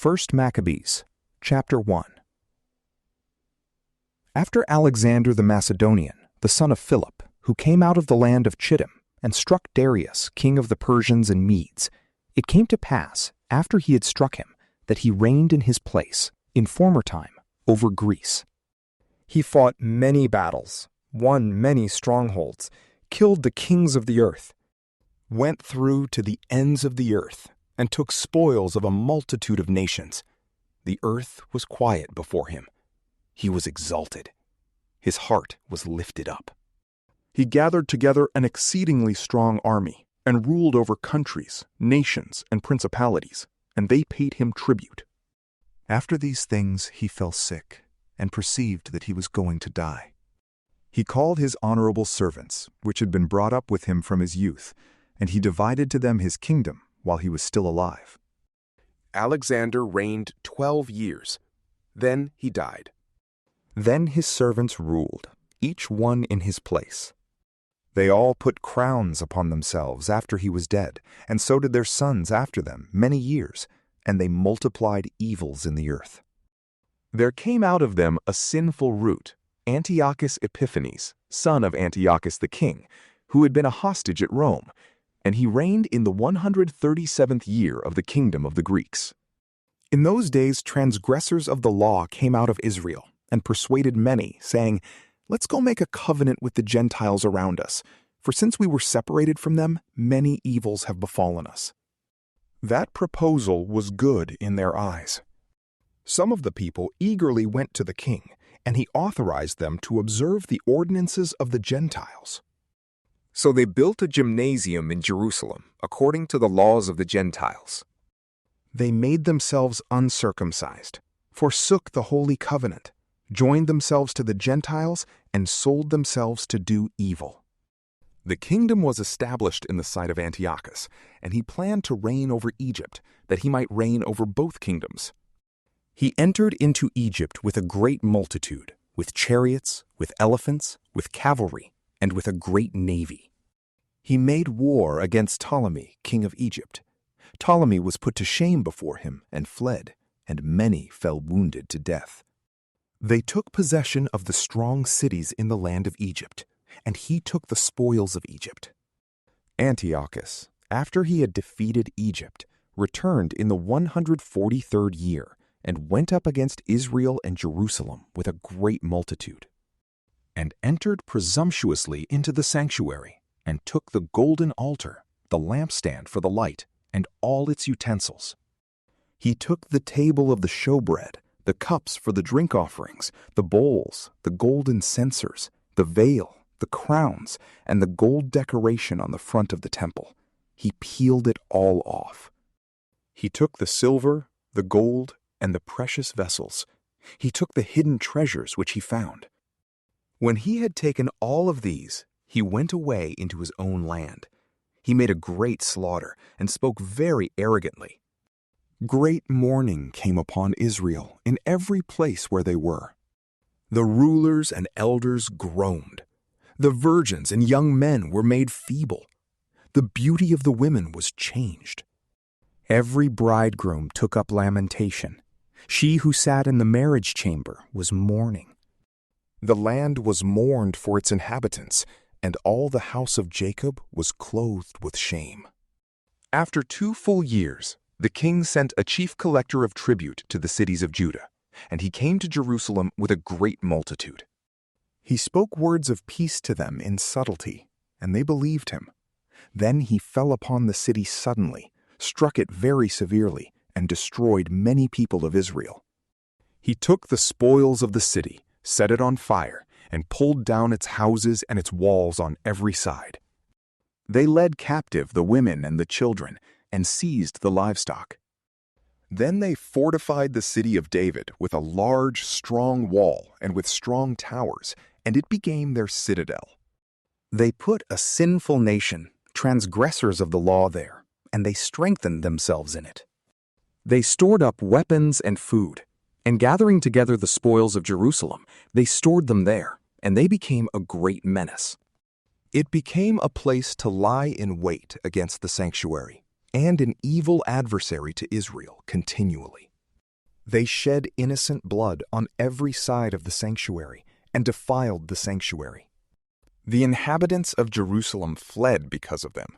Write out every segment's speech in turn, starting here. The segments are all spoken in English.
1 Maccabees, chapter 1. After Alexander the Macedonian, the son of Philip, who came out of the land of Chittim and struck Darius, king of the Persians and Medes, it came to pass, after he had struck him, that he reigned in his place, in former time, over Greece. He fought many battles, won many strongholds, killed the kings of the earth, went through to the ends of the earth, and took spoils of a multitude of nations. The earth was quiet before him. He was exalted. His heart was lifted up. He gathered together an exceedingly strong army, and ruled over countries, nations, and principalities, and they paid him tribute. After these things he fell sick, and perceived that he was going to die. He called his honorable servants, which had been brought up with him from his youth, and he divided to them his kingdom while he was still alive. Alexander reigned 12 years. Then he died. Then his servants ruled, each one in his place. They all put crowns upon themselves after he was dead, and so did their sons after them many years, and they multiplied evils in the earth. There came out of them a sinful root, Antiochus Epiphanes, son of Antiochus the king, who had been a hostage at Rome, and he reigned in the 137th year of the kingdom of the Greeks. In those days transgressors of the law came out of Israel, and persuaded many, saying, "Let's go make a covenant with the Gentiles around us, for since we were separated from them, many evils have befallen us." That proposal was good in their eyes. Some of the people eagerly went to the king, and he authorized them to observe the ordinances of the Gentiles. So they built a gymnasium in Jerusalem, according to the laws of the Gentiles. They made themselves uncircumcised, forsook the holy covenant, joined themselves to the Gentiles, and sold themselves to do evil. The kingdom was established in the sight of Antiochus, and he planned to reign over Egypt, that he might reign over both kingdoms. He entered into Egypt with a great multitude, with chariots, with elephants, with cavalry, and with a great navy. He made war against Ptolemy, king of Egypt. Ptolemy was put to shame before him and fled, and many fell wounded to death. They took possession of the strong cities in the land of Egypt, and he took the spoils of Egypt. Antiochus, after he had defeated Egypt, returned in the 143rd year, and went up against Israel and Jerusalem with a great multitude, and entered presumptuously into the sanctuary, and took the golden altar, the lampstand for the light, and all its utensils. He took the table of the showbread, the cups for the drink offerings, the bowls, the golden censers, the veil, the crowns, and the gold decoration on the front of the temple. He peeled it all off. He took the silver, the gold, and the precious vessels. He took the hidden treasures which he found. When he had taken all of these, he went away into his own land. He made a great slaughter and spoke very arrogantly. Great mourning came upon Israel in every place where they were. The rulers and elders groaned. The virgins and young men were made feeble. The beauty of the women was changed. Every bridegroom took up lamentation. She who sat in the marriage chamber was mourning. The land was mourned for its inhabitants, and all the house of Jacob was clothed with shame. After 2 full years, the king sent a chief collector of tribute to the cities of Judah, and he came to Jerusalem with a great multitude. He spoke words of peace to them in subtlety, and they believed him. Then he fell upon the city suddenly, struck it very severely, and destroyed many people of Israel. He took the spoils of the city, set it on fire, and pulled down its houses and its walls on every side. They led captive the women and the children, and seized the livestock. Then they fortified the city of David with a large, strong wall and with strong towers, and it became their citadel. They put a sinful nation, transgressors of the law there, and they strengthened themselves in it. They stored up weapons and food, and gathering together the spoils of Jerusalem, they stored them there, and they became a great menace. It became a place to lie in wait against the sanctuary, and an evil adversary to Israel continually. They shed innocent blood on every side of the sanctuary and defiled the sanctuary. The inhabitants of Jerusalem fled because of them.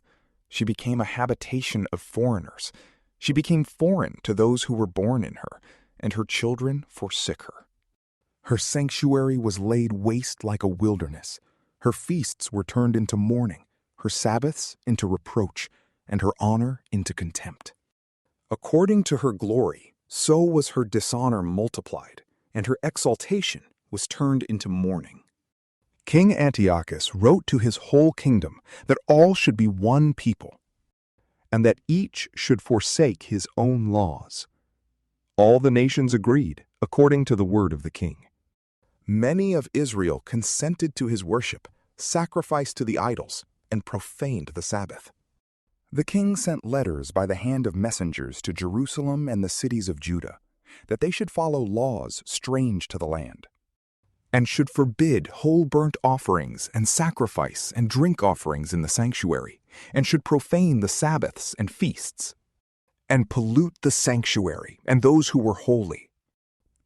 She became a habitation of foreigners. She became foreign to those who were born in her, and her children forsook her. Her sanctuary was laid waste like a wilderness. Her feasts were turned into mourning, her Sabbaths into reproach, and her honor into contempt. According to her glory, so was her dishonor multiplied, and her exaltation was turned into mourning. King Antiochus wrote to his whole kingdom that all should be one people, and that each should forsake his own laws. All the nations agreed, according to the word of the king. Many of Israel consented to his worship, sacrificed to the idols, and profaned the Sabbath. The king sent letters by the hand of messengers to Jerusalem and the cities of Judah, that they should follow laws strange to the land, and should forbid whole burnt offerings and sacrifice and drink offerings in the sanctuary, and should profane the Sabbaths and feasts, and pollute the sanctuary and those who were holy,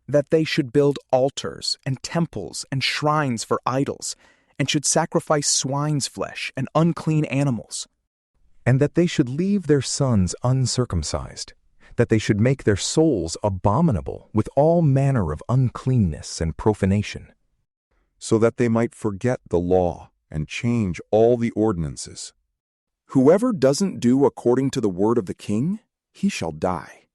that they should build altars and temples and shrines for idols, and should sacrifice swine's flesh and unclean animals, and that they should leave their sons uncircumcised, that they should make their souls abominable with all manner of uncleanness and profanation, so that they might forget the law and change all the ordinances. Whoever doesn't do according to the word of the king, he shall die.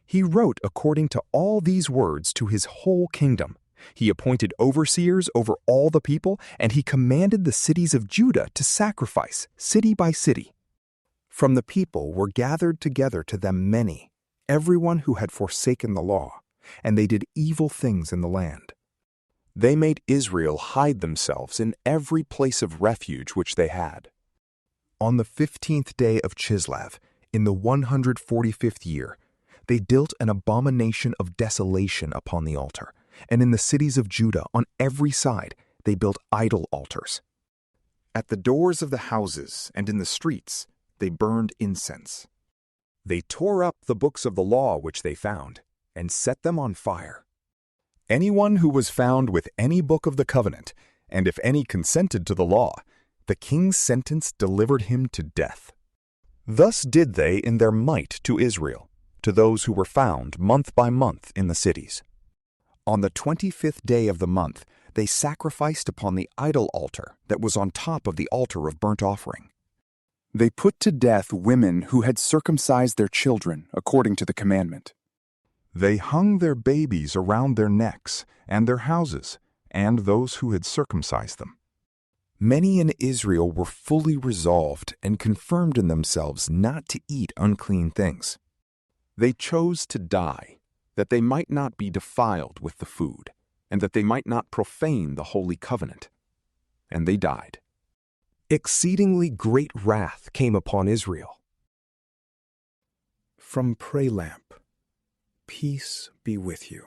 He wrote according to all these words to his whole kingdom. He appointed overseers over all the people, and he commanded the cities of Judah to sacrifice, city by city. From the people were gathered together to them many, everyone who had forsaken the law, and they did evil things in the land. They made Israel hide themselves in every place of refuge which they had. On the 15th day of Chislev, in the 145th year, they built an abomination of desolation upon the altar, and in the cities of Judah on every side they built idol altars. At the doors of the houses and in the streets they burned incense. They tore up the books of the law which they found, and set them on fire. Anyone who was found with any book of the covenant, and if any consented to the law, the king's sentence delivered him to death. Thus did they in their might to Israel, to those who were found month by month in the cities. On the 25th day of the month, they sacrificed upon the idol altar that was on top of the altar of burnt offering. They put to death women who had circumcised their children according to the commandment. They hung their babies around their necks and their houses, and those who had circumcised them. Many in Israel were fully resolved and confirmed in themselves not to eat unclean things. They chose to die, that they might not be defiled with the food, and that they might not profane the holy covenant. And they died. Exceedingly great wrath came upon Israel. From PrayLamp, peace be with you.